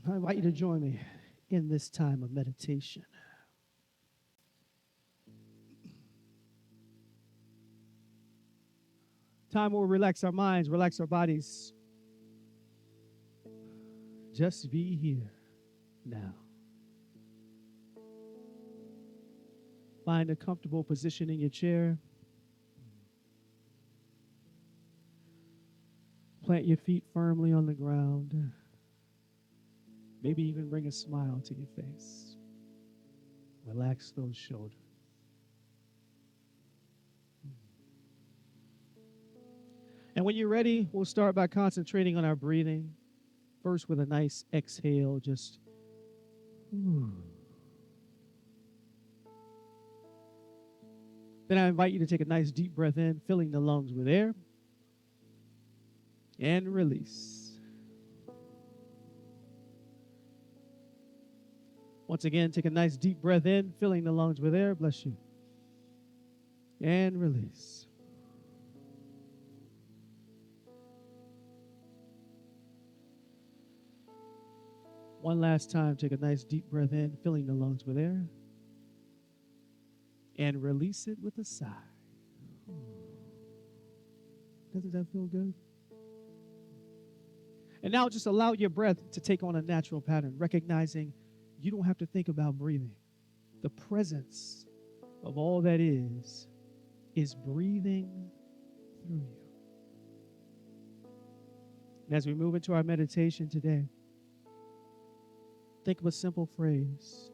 I invite you to join me in this time of meditation. Time where we relax our minds, relax our bodies. Just be here now. Find a comfortable position in your chair. Plant your feet firmly on the ground. Maybe even bring a smile to your face. Relax those shoulders. And when you're ready, we'll start by concentrating on our breathing. First, with a nice exhale, just. Then I invite you to take a nice deep breath in, filling the lungs with air. And release. Once again, take a nice deep breath in, filling the lungs with air. Bless you. And release. One last time, take a nice deep breath in, filling the lungs with air. And release it with a sigh. Doesn't that feel good? And now just allow your breath to take on a natural pattern, recognizing you don't have to think about breathing. The presence of all that is breathing through you. And as we move into our meditation today, think of a simple phrase.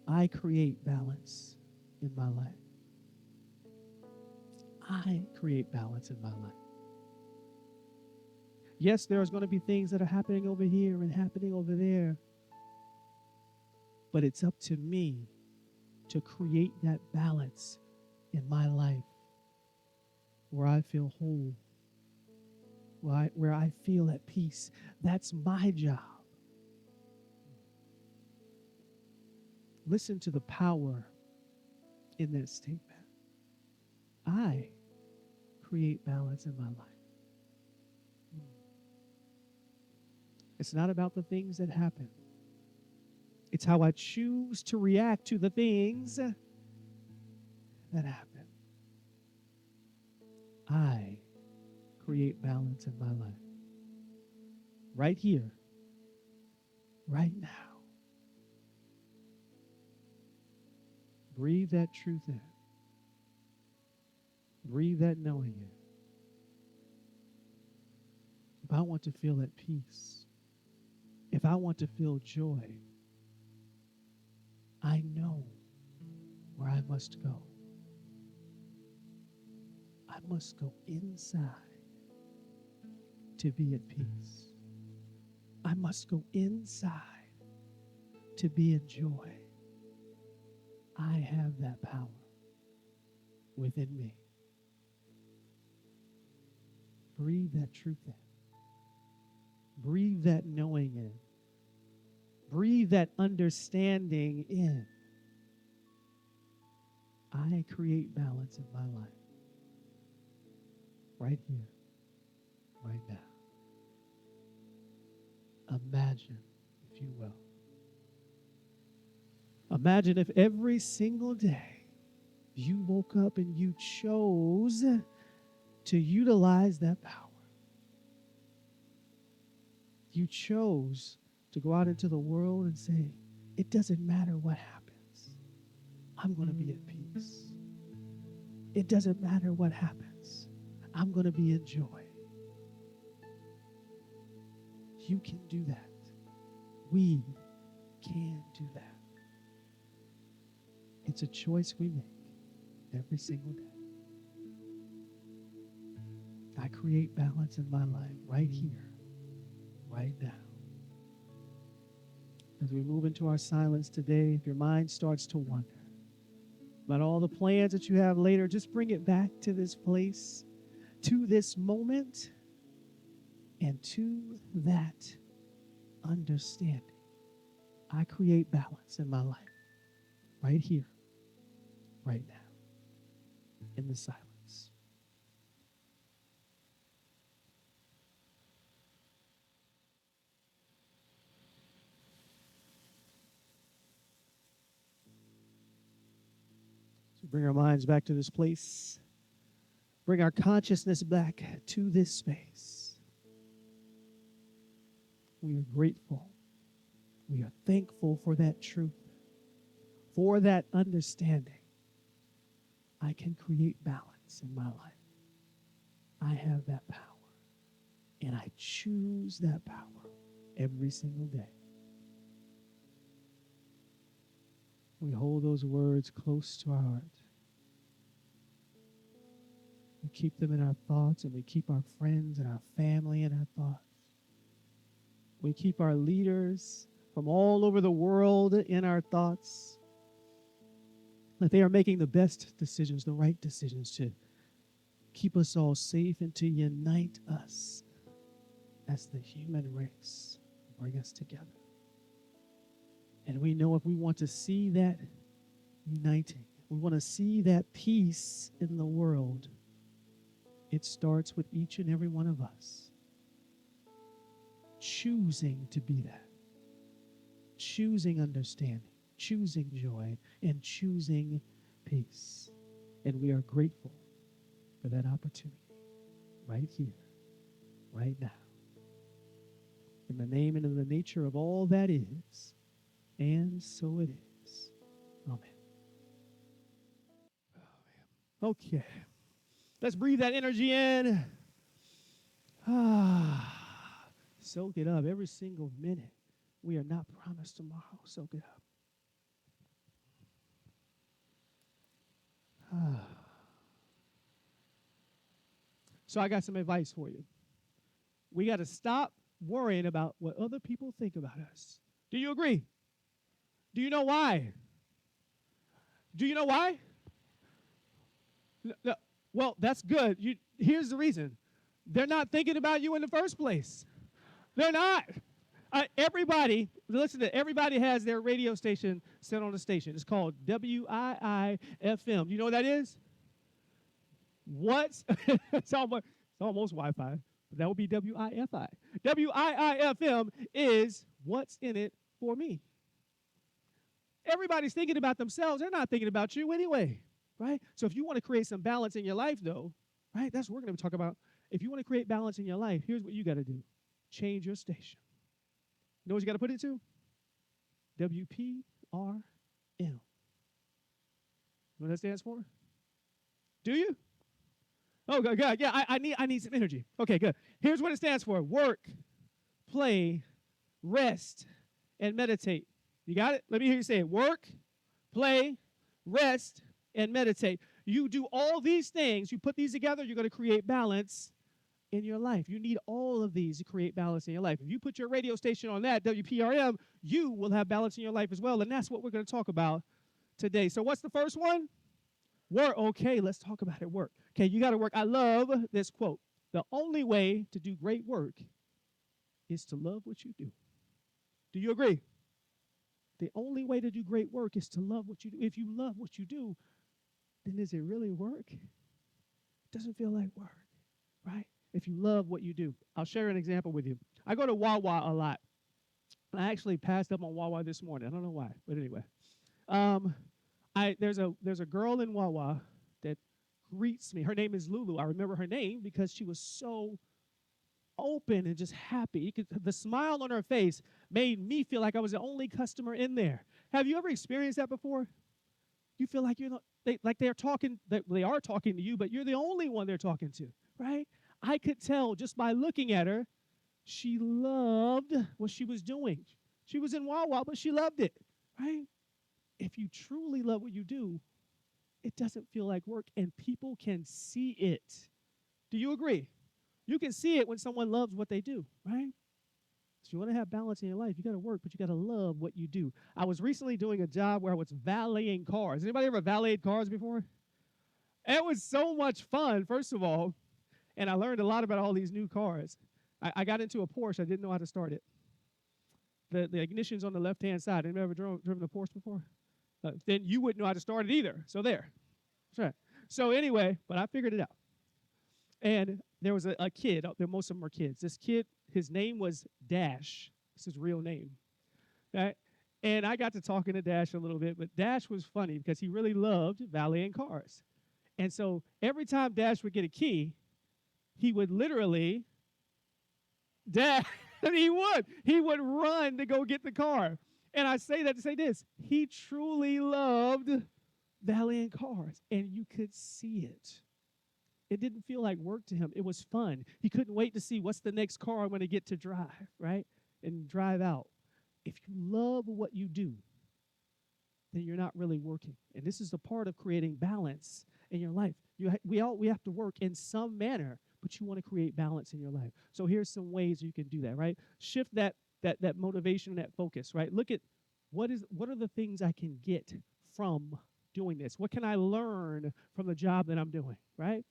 I create balance in my life. I create balance in my life. Yes, there's going to be things that are happening over here and happening over there. But it's up to me to create that balance in my life where I feel whole, where I feel at peace. That's my job. Listen to the power in that statement. I create balance in my life. It's not about the things that happen. It's how I choose to react to the things that happen. I create balance in my life. Right here, right now. Breathe that truth in. Breathe that knowing in. If I want to feel at peace, if I want to feel joy, I know where I must go. I must go inside to be at peace. I must go inside to be in joy. I have that power within me. Breathe that truth in. Breathe that knowing in. Breathe that understanding in. I create balance in my life. Right here, right now. Imagine, if you will. Imagine if every single day you woke up and you chose to utilize that power. You chose to go out into the world and say, it doesn't matter what happens. I'm going to be at peace. It doesn't matter what happens. I'm going to be in joy. You can do that. We can do that. It's a choice we make every single day. I create balance in my life right here, right now. As we move into our silence today, if your mind starts to wander about all the plans that you have later, just bring it back to this place, to this moment, and to that understanding. I create balance in my life right here, right now, in the silence. Bring our minds back to this place. Bring our consciousness back to this space. We are grateful. We are thankful for that truth, for that understanding. I can create balance in my life. I have that power, and I choose that power every single day. We hold those words close to our heart. We keep them in our thoughts, and we keep our friends and our family in our thoughts. We keep our leaders from all over the world in our thoughts, that they are making the best decisions, the right decisions to keep us all safe and to unite us as the human race, bring us together. And we know if we want to see that uniting, we want to see that peace in the world, it starts with each and every one of us choosing to be that, choosing understanding, choosing joy, and choosing peace. And we are grateful for that opportunity right here, right now. In the name and in the nature of all that is, and so it is. Amen. Okay. Let's breathe that energy in. Soak it up every single minute. We are not promised tomorrow. Soak it up. So I got some advice for you. We got to stop worrying about what other people think about us. Do you agree? Do you know why? Do you know why? No. Well, that's good. Here's the reason. They're not thinking about you in the first place. They're not. Everybody, listen to it. Everybody has their radio station set on a station. It's called WIIFM. You know what that is? What? It's almost Wi-Fi, but that would be WIFI. WIIFM is what's in it for me. Everybody's thinking about themselves. They're not thinking about you anyway, right? So if you want to create some balance in your life, though, right, that's what we're going to talk about. If you want to create balance in your life, here's what you got to do. Change your station. You know what you got to put it to? WPRM. You know what that stands for? Do you? Oh, good. Yeah, I need some energy. Okay, good. Here's what it stands for. Work, play, rest, and meditate. You got it? Let me hear you say it. Work, play, rest, and meditate. You do all these things. You put these together, you're going to create balance in your life. You need all of these to create balance in your life. If you put your radio station on that, WPRM, you will have balance in your life as well, and that's what we're going to talk about today. So what's the first one? Work. Okay, let's talk about it. Work. Okay, you got to work. I love this quote. The only way to do great work is to love what you do. Do you agree? The only way to do great work is to love what you do. If you love what you do, then is it really work? It doesn't feel like work, right? If you love what you do. I'll share an example with you. I go to Wawa a lot. I actually passed up on Wawa this morning. I don't know why, but anyway. There's a girl in Wawa that greets me. Her name is Lulu. I remember her name because she was so open and just happy. The smile on her face made me feel like I was the only customer in there. Have you ever experienced that before? You feel like they are talking to you, but you're the only one they're talking to, right? I could tell just by looking at her, she loved what she was doing. She was in Wawa, but she loved it, right? If you truly love what you do, it doesn't feel like work, and people can see it. Do you agree? You can see it when someone loves what they do, right? So you want to have balance in your life, you got to work, but you got to love what you do. I was recently doing a job where I was valeting cars. Anybody ever valeted cars before? It was so much fun, first of all, and I learned a lot about all these new cars. I got into a Porsche. I didn't know how to start it. The ignition's on the left-hand side. Anybody ever driven a Porsche before? Then you wouldn't know how to start it either. So there. That's right. So anyway, but I figured it out. And there was a kid. Most of them are kids. This kid, his name was Dash. That's his real name. Right? And I got to talking to Dash a little bit, but Dash was funny because he really loved valeting cars. And so every time Dash would get a key, he would literally Dash, he would run to go get the car. And I say that to say this: he truly loved valeting cars, and you could see it. It didn't feel like work to him. It was fun. He couldn't wait to see what's the next car I'm going to get to drive, right? And drive out. If you love what you do, then you're not really working. And this is the part of creating balance in your life. We have to work in some manner, but you want to create balance in your life. So here's some ways you can do that, right? Shift that motivation, that focus, right? Look at what are the things I can get from doing this? What can I learn from the job that I'm doing, right?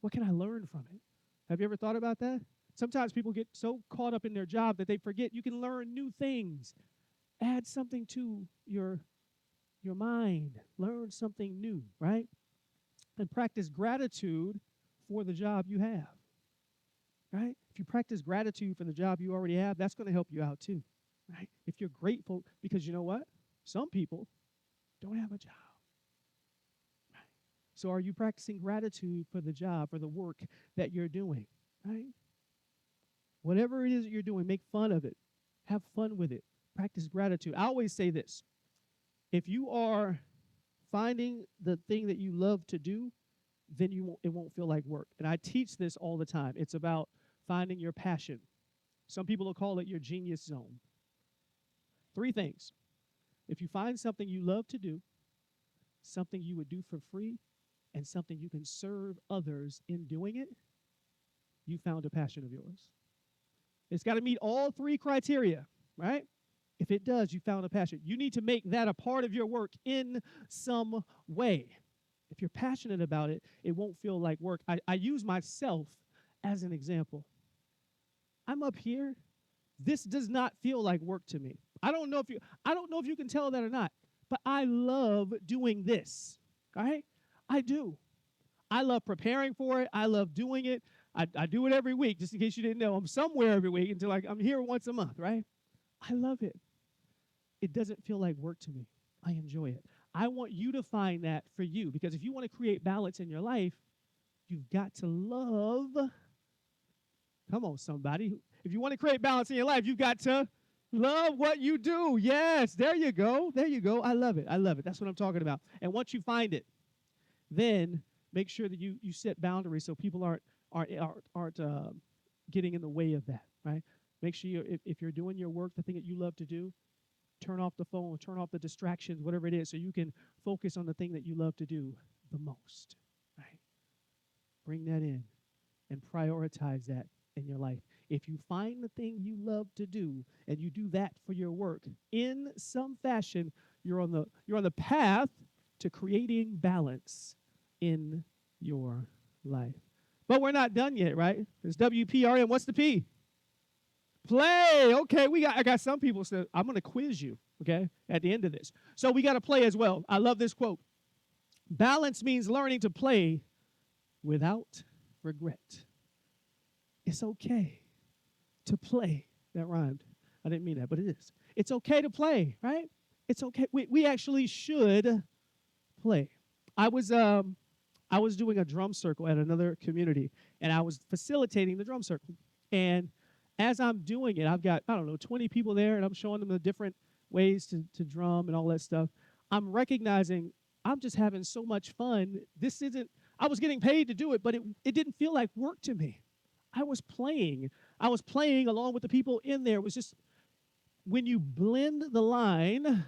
What can I learn from it? Have you ever thought about that? Sometimes people get so caught up in their job that they forget you can learn new things. Add something to your mind. Learn something new, right? And practice gratitude for the job you have, right? If you practice gratitude for the job you already have, that's going to help you out too, right? If you're grateful, because you know what? Some people don't have a job. So are you practicing gratitude for the job, for the work that you're doing, right? Whatever it is that you're doing, make fun of it. Have fun with it. Practice gratitude. I always say this. If you are finding the thing that you love to do, then it won't feel like work. And I teach this all the time. It's about finding your passion. Some people will call it your genius zone. 3 things. If you find something you love to do, something you would do for free, and something you can serve others in doing it, you found a passion of yours. It's got to meet all 3 criteria, right? If it does, you found a passion. You need to make that a part of your work in some way. If you're passionate about it, it won't feel like work. I use myself as an example. I'm up here. This does not feel like work to me. I don't know if you can tell that or not, but I love doing this. All right? I do. I love preparing for it. I love doing it. I do it every week, just in case you didn't know. I'm somewhere every week until I'm here once a month, right? I love it. It doesn't feel like work to me. I enjoy it. I want you to find that for you, because if you want to create balance in your life, you've got to love. Come on, somebody. If you want to create balance in your life, you've got to love what you do. Yes, there you go. There you go. I love it. I love it. That's what I'm talking about. And once you find it, then make sure that you set boundaries so people aren't getting in the way of that, right? Make sure if you're doing your work, the thing that you love to do, turn off the phone, turn off the distractions, whatever it is, so you can focus on the thing that you love to do the most, right? Bring that in and prioritize that in your life. If you find the thing you love to do and you do that for your work in some fashion, you're on the path to creating balance in your life. But we're not done yet, right? There's WPRM. What's the P? Play. Okay, I got some people said, I'm going to quiz you, okay, at the end of this. So we got to play as well. I love this quote. Balance means learning to play without regret. It's okay to play. That rhymed. I didn't mean that, but it is. It's okay to play, right? It's okay. We actually should play. I was doing a drum circle at another community, and I was facilitating the drum circle. And as I'm doing it, I've got, 20 people there, and I'm showing them the different ways to drum and all that stuff. I'm recognizing I'm just having so much fun. I was getting paid to do it, but it didn't feel like work to me. I was playing. I was playing along with the people in there. It was just, when you blend the line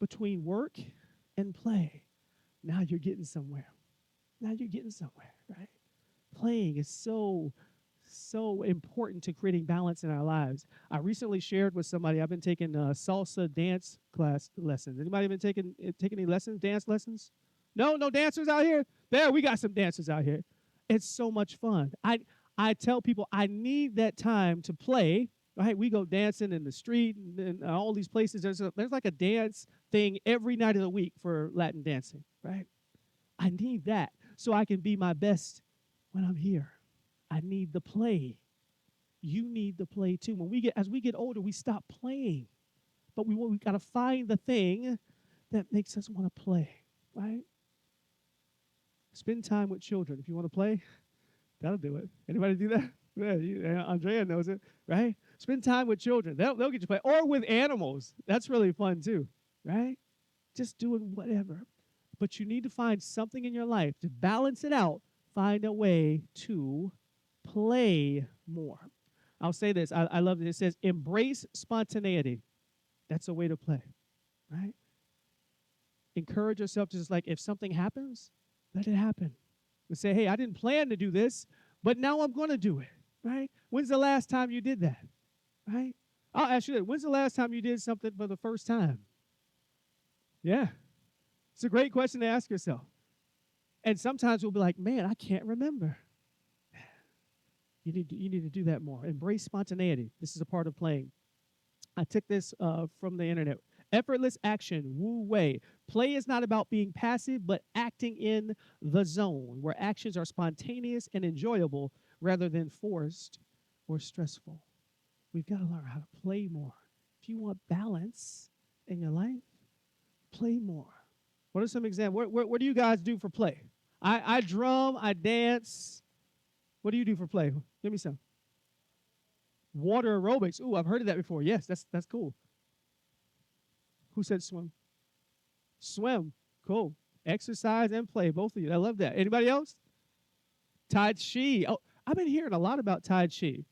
between work and play, now you're getting somewhere. Now you're getting somewhere, right? Playing is so important to creating balance in our lives. I recently shared with somebody, I've been taking salsa dance class lessons. Anybody been taking any lessons, dance lessons? No dancers out here? There, we got some dancers out here. It's so much fun. I tell people I need that time to play. Right? We go dancing in the street and all these places. There's like a dance thing every night of the week for Latin dancing, right? I need that so I can be my best when I'm here. I need the play. You need the play too. As we get older, we stop playing. But we got to find the thing that makes us want to play, right? Spend time with children. If you want to play, that'll do it. Anybody do that? Yeah, Andrea knows it, right? Spend time with children. They'll get you play. Or with animals. That's really fun too, right? Just doing whatever. But you need to find something in your life to balance it out. Find a way to play more. I'll say this. I love it. It says, embrace spontaneity. That's a way to play, right? Encourage yourself to just like, if something happens, let it happen. And say, hey, I didn't plan to do this, but now I'm going to do it, right? When's the last time you did that, right? I'll ask you that. When's the last time you did something for the first time? Yeah. It's a great question to ask yourself. And sometimes we'll be like, man, I can't remember. You need to do that more. Embrace spontaneity. This is a part of playing. I took this from the internet. Effortless action, Wu Wei. Play is not about being passive, but acting in the zone, where actions are spontaneous and enjoyable rather than forced or stressful. We've got to learn how to play more. If you want balance in your life, play more. What are some examples? What do you guys do for play? I drum, I dance. What do you do for play? Give me some. Water aerobics. Ooh, I've heard of that before. Yes, that's cool. Who said swim? Swim. Cool. Exercise and play, both of you. I love that. Anybody else? Tai Chi. Oh, I've been hearing a lot about Tai Chi.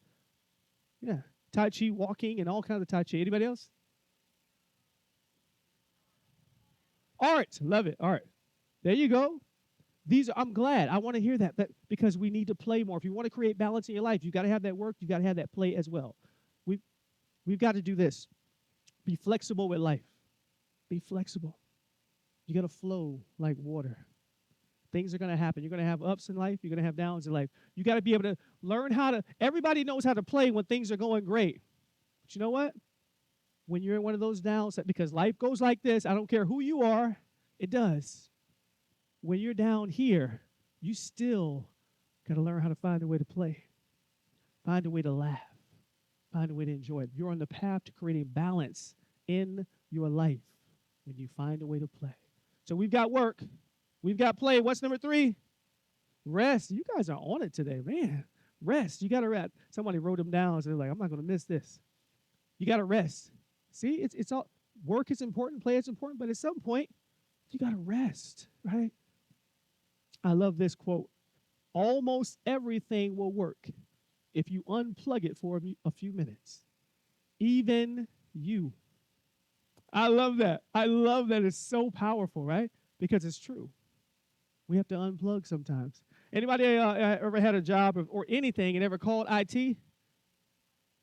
Yeah. Tai Chi walking and all kinds of Tai Chi. Anybody else? Art. Love it. Art. There you go. I'm glad. I want to hear that because we need to play more. If you want to create balance in your life, you got to have that work. You got to have that play as well. We've got to do this. Be flexible with life. Be flexible. You got to flow like water. Things are going to happen. You're going to have ups in life. You're going to have downs in life. You got to be able to learn how to. Everybody knows how to play when things are going great. But you know what? When you're in one of those downs, because life goes like this, I don't care who you are, it does. When you're down here, you still got to learn how to find a way to play, find a way to laugh, find a way to enjoy it. You're on the path to creating balance in your life when you find a way to play. So we've got work. We've got play. What's number 3? Rest. You guys are on it today, man. Rest. You got to rest. Somebody wrote them down, so they're like, I'm not going to miss this. You got to rest. See, it's all work is important, play is important, but at some point, you got to rest, right? I love this quote. Almost everything will work if you unplug it for a few minutes. Even you. I love that. I love that. It's so powerful, right? Because it's true. We have to unplug sometimes. Anybody ever had a job or anything and ever called IT?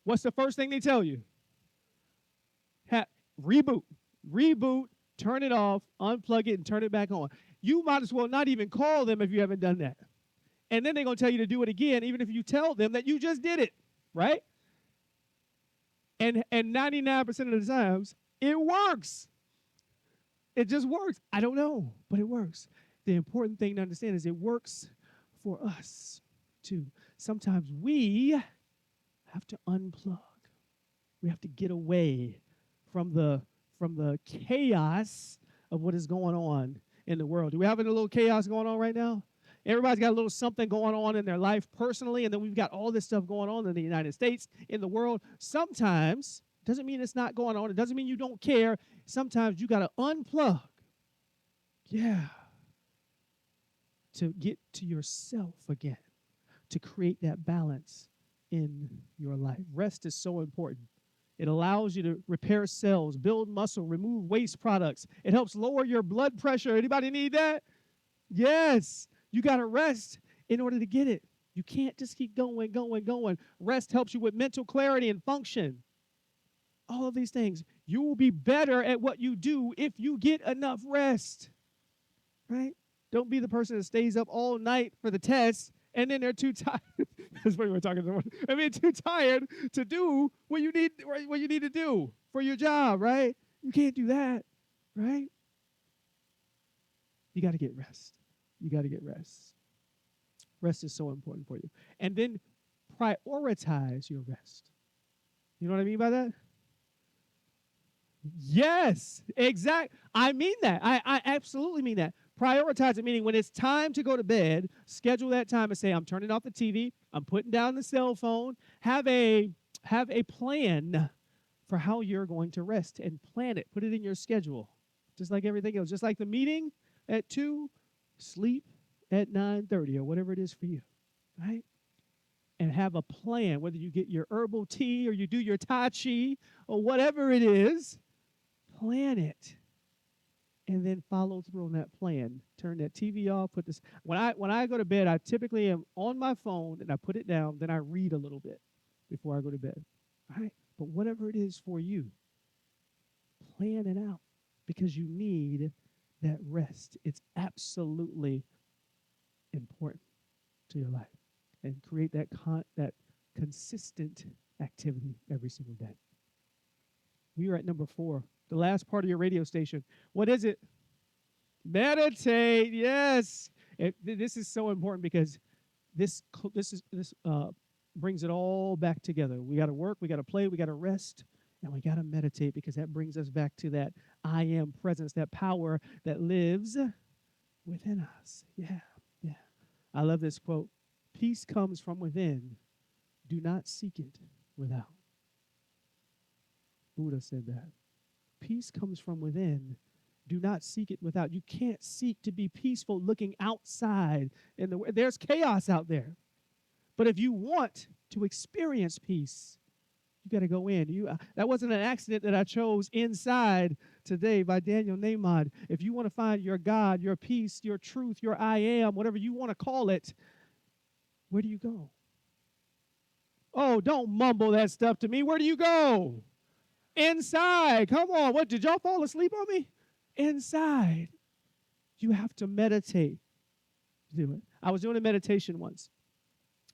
What's the first thing they tell you? Reboot. Reboot, turn it off, unplug it, and turn it back on. You might as well not even call them if you haven't done that. And then they're going to tell you to do it again, even if you tell them that you just did it, right? And 99% of the times, it works. It just works. I don't know, but it works. The important thing to understand is it works for us, too. Sometimes we have to unplug. We have to get away from the chaos of what is going on in the world. Do we have any little chaos going on right now? Everybody's got a little something going on in their life personally, and then we've got all this stuff going on in the United States, in the world. Sometimes, doesn't mean it's not going on. It doesn't mean you don't care. Sometimes you got to unplug. Yeah. To get to yourself again, to create that balance in your life. Rest is so important. It allows you to repair cells, build muscle, remove waste products. It helps lower your blood pressure. Anybody need that? Yes. You got to rest in order to get it. You can't just keep going. Rest helps you with mental clarity and function. All of these things. You will be better at what you do if you get enough rest. Right? Don't be the person that stays up all night for the test and then they're too tired. That's what we were talking about. I mean, too tired to do what you need to do for your job, right? You can't do that, right? You got to get rest. You got to get rest. Rest is so important for you. And then prioritize your rest. You know what I mean by that? Yes, exact. I mean that. I absolutely mean that. Prioritize it, meaning when it's time to go to bed, schedule that time and say, I'm turning off the TV, I'm putting down the cell phone. Have a plan for how you're going to rest and plan it. Put it in your schedule. Just like everything else. Just like the meeting at 2, sleep at 9:30 or whatever it is for you. Right? And have a plan, whether you get your herbal tea or you do your tai chi or whatever it is, plan it and then follow through on that plan. Turn that TV off. Put this when I go to bed, I typically am on my phone and I put it down. Then I read a little bit before I go to bed. All right, but whatever it is for you, plan it out because you need that rest. It's absolutely important to your life, and create that consistent activity every single day. We are at number 4, the last part of your radio station. What is it? Meditate. Yes. This is so important because this brings it all back together. We got to work, we got to play, we got to rest, and we got to meditate because that brings us back to that I am presence, that power that lives within us. Yeah, yeah. I love this quote. Peace comes from within. Do not seek it without. Buddha said that. Peace comes from within. Do not seek it without. You can't seek to be peaceful looking outside. There's chaos out there. But if you want to experience peace, you got to go in. That wasn't an accident that I chose Inside today by Daniel Nahmad. If you want to find your God, your peace, your truth, your I am, whatever you want to call it, where do you go? Oh, don't mumble that stuff to me. Where do you go? Inside. Come on. What, did y'all fall asleep on me? Inside. You have to meditate to do it. I was doing a meditation once.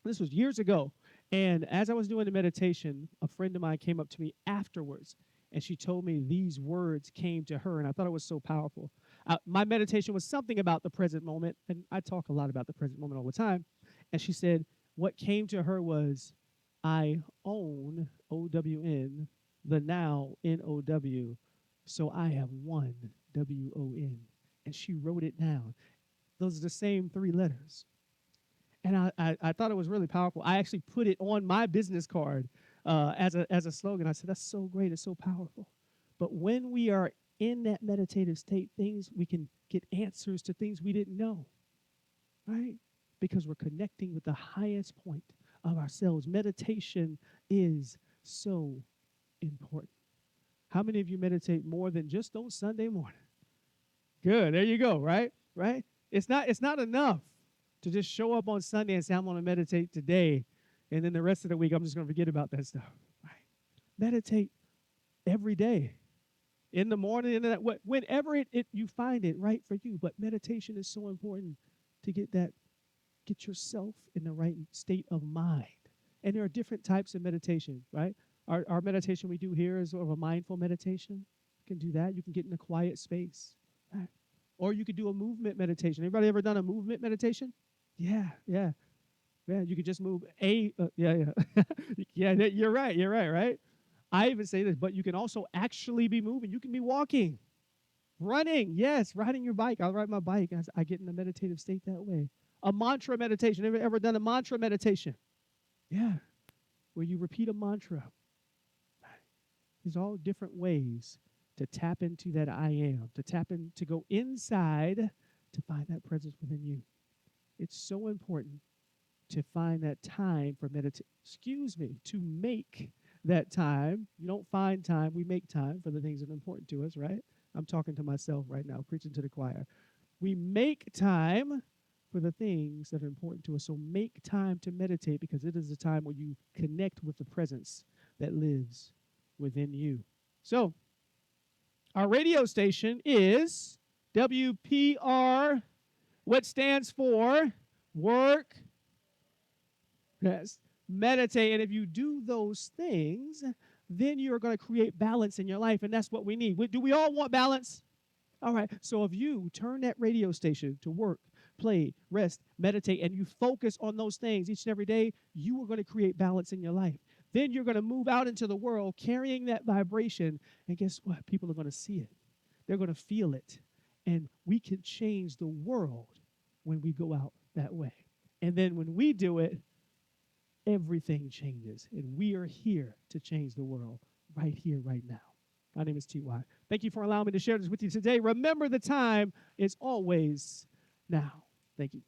This was years ago. And as I was doing the meditation, a friend of mine came up to me afterwards, and she told me these words came to her, and I thought it was so powerful. My meditation was something about the present moment, and I talk a lot about the present moment all the time. And she said, what came to her was, I own, O-W-N, the now, N-O-W, so I have won, W-O-N. And she wrote it down. Those are the same 3 letters. And I thought it was really powerful. I actually put it on my business card as a slogan. I said, that's so great. It's so powerful. But when we are in that meditative state, we can get answers to things we didn't know, right? Because we're connecting with the highest point of ourselves. Meditation is so important. How many of you meditate more than just on Sunday morning? Good. There you go, right? Right? It's not enough to just show up on Sunday and say, I'm going to meditate today, and then the rest of the week, I'm just going to forget about that stuff. Right? Meditate every day, in the morning, whenever you find it right for you. But meditation is so important to get yourself in the right state of mind. And there are different types of meditation, right? Our meditation we do here is sort of a mindful meditation. You can do that. You can get in a quiet space, right? Or you could do a movement meditation. Everybody ever done a movement meditation? Yeah, yeah. Yeah, you could just move yeah. Yeah, you're right, right? I even say this, but you can also actually be moving. You can be walking, running, yes, riding your bike. I'll ride my bike as I get in a meditative state that way. A mantra meditation. Ever done a mantra meditation? Yeah, where you repeat a mantra. There's all different ways to tap into that I am, to go inside to find that presence within you. It's so important to find that time for to make that time. You don't find time, we make time for the things that are important to us, right? I'm talking to myself right now, preaching to the choir. We make time for the things that are important to us. So make time to meditate because it is a time where you connect with the presence that lives within you. So, our radio station is WPR, what stands for work, yes, meditate. And if you do those things, then you're going to create balance in your life. And that's what we need. Do we all want balance? All right. So if you turn that radio station to work, play, rest, meditate, and you focus on those things each and every day, you are going to create balance in your life. Then you're going to move out into the world carrying that vibration. And guess what? People are going to see it. They're going to feel it. And we can change the world when we go out that way. And then when we do it, everything changes. And we are here to change the world right here, right now. My name is T.Y. Thank you for allowing me to share this with you today. Remember, the time is always now. Thank you.